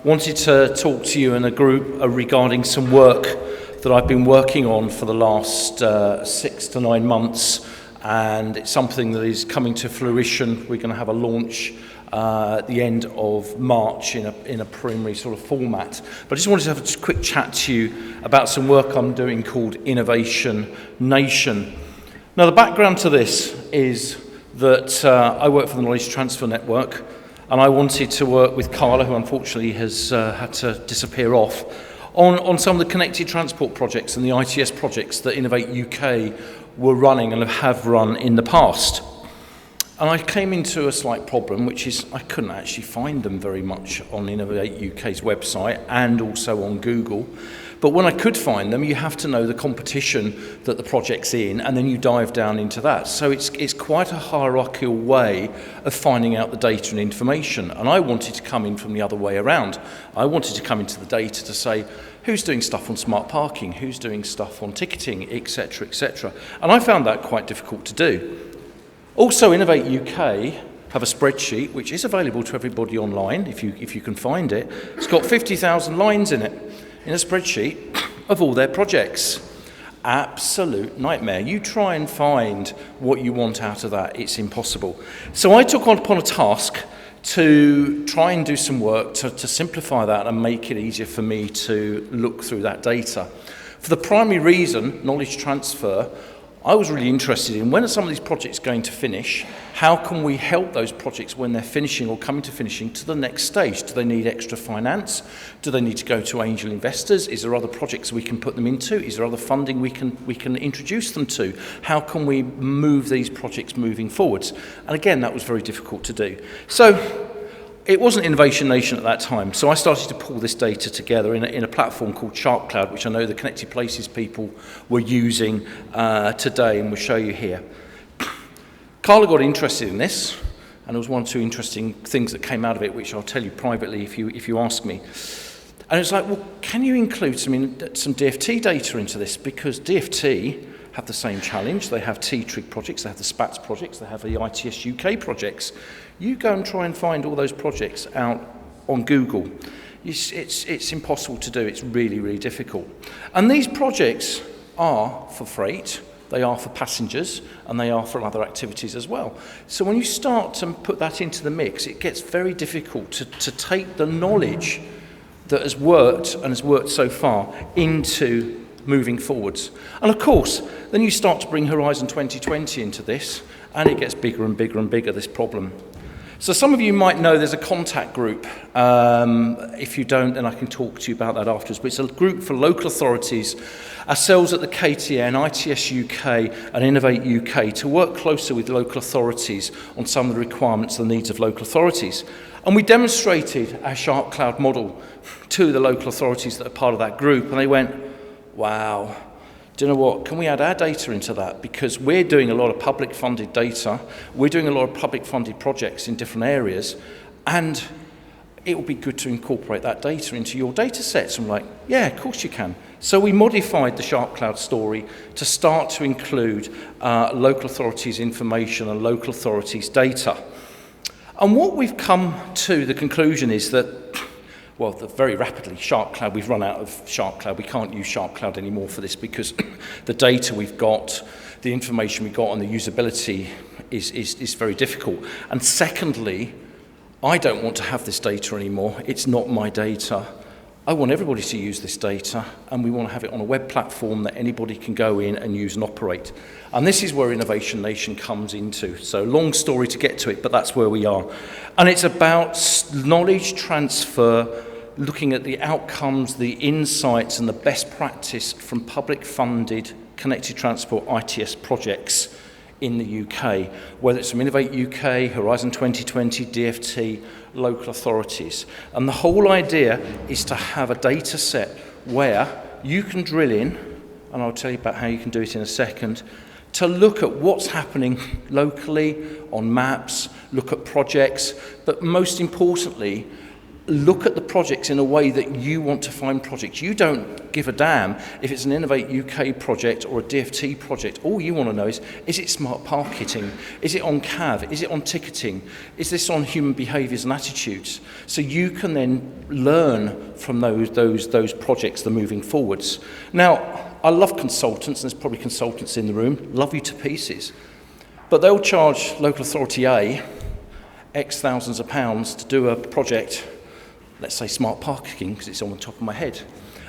wanted to talk to you in a group regarding some work that I've been working on for the last 6 to 9 months, and it's something that is coming to fruition. We're going to have a launch at the end of March in a preliminary sort of format. But I just wanted to have a quick chat to you about some work I'm doing called Innovation Nation. Now, the background to this is that I work for the Knowledge Transfer Network, and I wanted to work with Carla, who unfortunately has had to disappear off, on some of the connected transport projects and the ITS projects that Innovate UK were running and have run in the past. And I came into a slight problem, which is I couldn't actually find them very much on Innovate UK's website and also on Google. But when I could find them, you have to know the competition that the project's in, and then you dive down into that. So it's quite a hierarchical way of finding out the data and information. And I wanted to come in from the other way around. I wanted to come into the data to say, who's doing stuff on smart parking, who's doing stuff on ticketing, etc., etc. And I found that quite difficult to do. Also, Innovate UK have a spreadsheet which is available to everybody online if you can find it. It's got 50,000 lines in it, in a spreadsheet of all their projects. Absolute nightmare. You try and find what you want out of that, it's impossible. So I took upon a task to try and do some work to simplify that and make it easier for me to look through that data. For the primary reason, knowledge transfer, I was really interested in when are some of these projects going to finish? How can we help those projects when they're finishing or coming to finishing to the next stage? Do they need extra finance? Do they need to go to angel investors? Is there other projects we can put them into? Is there other funding we can introduce them to? How can we move these projects moving forwards? And again, that was very difficult to do. So it wasn't Innovation Nation at that time, so I started to pull this data together in a platform called SharkCloud, which I know the Connected Places people were using today, and we'll show you here. Carla got interested in this, and there was 1 or 2 interesting things that came out of it, which I'll tell you privately if you ask me. And it's like, well, can you include some DFT data into this? Because DFT have the same challenge. They have T-Trig projects, they have the SPATS projects, they have the ITS UK projects. You go and try and find all those projects out on Google. It's impossible to do. It's really, really difficult. And these projects are for freight, they are for passengers, and they are for other activities as well. So when you start to put that into the mix, it gets very difficult to take the knowledge that has worked and has worked so far into moving forwards. And of course, then you start to bring Horizon 2020 into this, and it gets bigger and bigger and bigger, this problem. So some of you might know there's a contact group. If you don't, then I can talk to you about that afterwards. But it's a group for local authorities, ourselves at the KTN, ITS UK and Innovate UK, to work closer with local authorities on some of the requirements and needs of local authorities. And we demonstrated our SharkCloud model to the local authorities that are part of that group, and they went, wow, do you know what, can we add our data into that? Because we're doing a lot of public funded data, we're doing a lot of public funded projects in different areas, and it would be good to incorporate that data into your data sets. I'm like, yeah, of course you can. So we modified the SharkCloud story to start to include local authorities' information and local authorities' data. And what we've come to the conclusion is that, well, very rapidly, SharkCloud, we've run out of SharkCloud. We can't use SharkCloud anymore for this because the data we've got, the information we've got on the usability is very difficult. And secondly, I don't want to have this data anymore. It's not my data. I want everybody to use this data, and we want to have it on a web platform that anybody can go in and use and operate. And this is where Innovation Nation comes into. So long story to get to it, but that's where we are. And it's about knowledge transfer, looking at the outcomes, the insights, and the best practice from public funded connected transport ITS projects in the UK, whether it's from Innovate UK, Horizon 2020, DFT, local authorities. And the whole idea is to have a data set where you can drill in, and I'll tell you about how you can do it in a second, to look at what's happening locally on maps, look at projects, but most importantly, look at the projects in a way that you want to find projects. You don't give a damn if it's an Innovate UK project or a DFT project. All you want to know is it smart parking? Is it on CAV? Is it on ticketing? Is this on human behaviours and attitudes? So you can then learn from those projects that are moving forwards. Now, I love consultants, and there's probably consultants in the room, love you to pieces. But they'll charge local authority A X thousands of pounds to do a project, let's say smart parking, because it's on the top of my head.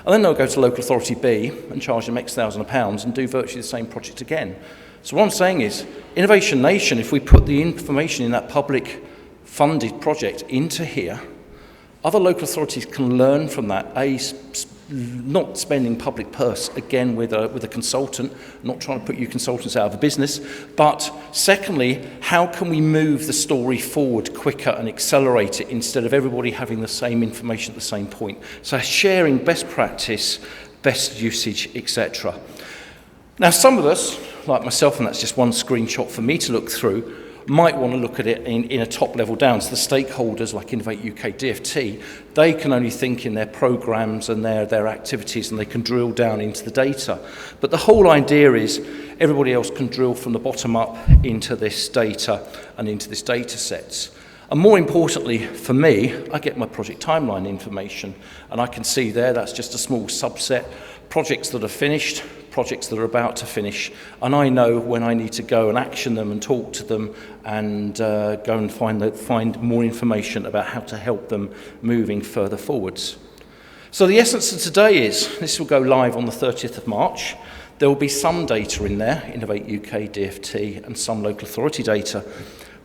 And then they'll go to local authority B and charge them X thousands of pounds and do virtually the same project again. So what I'm saying is, Innovation Nation, if we put the information in that public funded project into here, other local authorities can learn from that, not spending public purse, again with a consultant, not trying to put you consultants out of a business, but secondly, how can we move the story forward quicker and accelerate it instead of everybody having the same information at the same point? So sharing best practice, best usage, etc. Now some of us, like myself, and that's just one screenshot for me to look through, might want to look at it in a top level down. So the stakeholders like Innovate UK DFT, they can only think in their programs and their activities, and they can drill down into the data. But the whole idea is everybody else can drill from the bottom up into this data and into this data sets. And more importantly for me, I get my project timeline information, and I can see there that's just a small subset, projects that are finished, projects that are about to finish, and I know when I need to go and action them and talk to them and go and find more information about how to help them moving further forwards. So the essence of today is, this will go live on the 30th of March. There will be some data in there, Innovate UK, DFT, and some local authority data.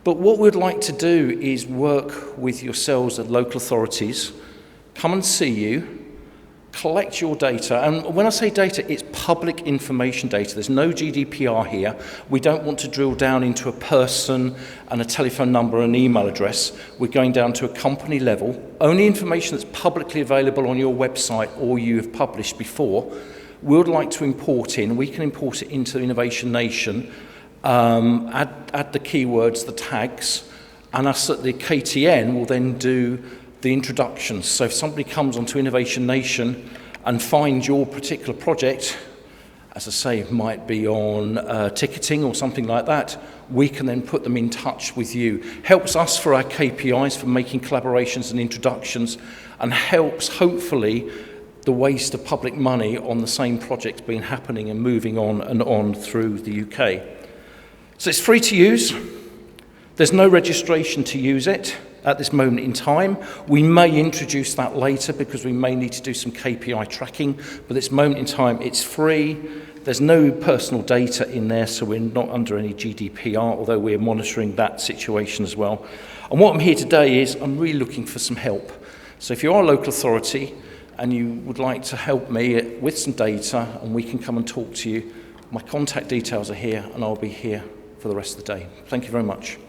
But what we'd like to do is work with yourselves at local authorities, come and see you, collect your data, and when I say data, it's public information data. There's no GDPR here. We don't want to drill down into a person and a telephone number and email address. We're going down to a company level. Only information that's publicly available on your website or you have published before, we would like to import in. We can import it into Innovation Nation, add the keywords, the tags, and us at the KTN will then do the introductions. So if somebody comes onto Innovation Nation and finds your particular project, as I say, it might be on ticketing or something like that, we can then put them in touch with you. Helps us for our KPIs, for making collaborations and introductions, and helps, hopefully, the waste of public money on the same projects being happening and moving on and on through the UK. So it's free to use. There's no registration to use it at this moment in time. We may introduce that later because we may need to do some KPI tracking, but at this moment in time it's free. There's no personal data in there, so we're not under any GDPR, although we're monitoring that situation as well. And what I'm here today is I'm really looking for some help. So if you are a local authority and you would like to help me with some data and we can come and talk to you, my contact details are here and I'll be here for the rest of the day. Thank you very much.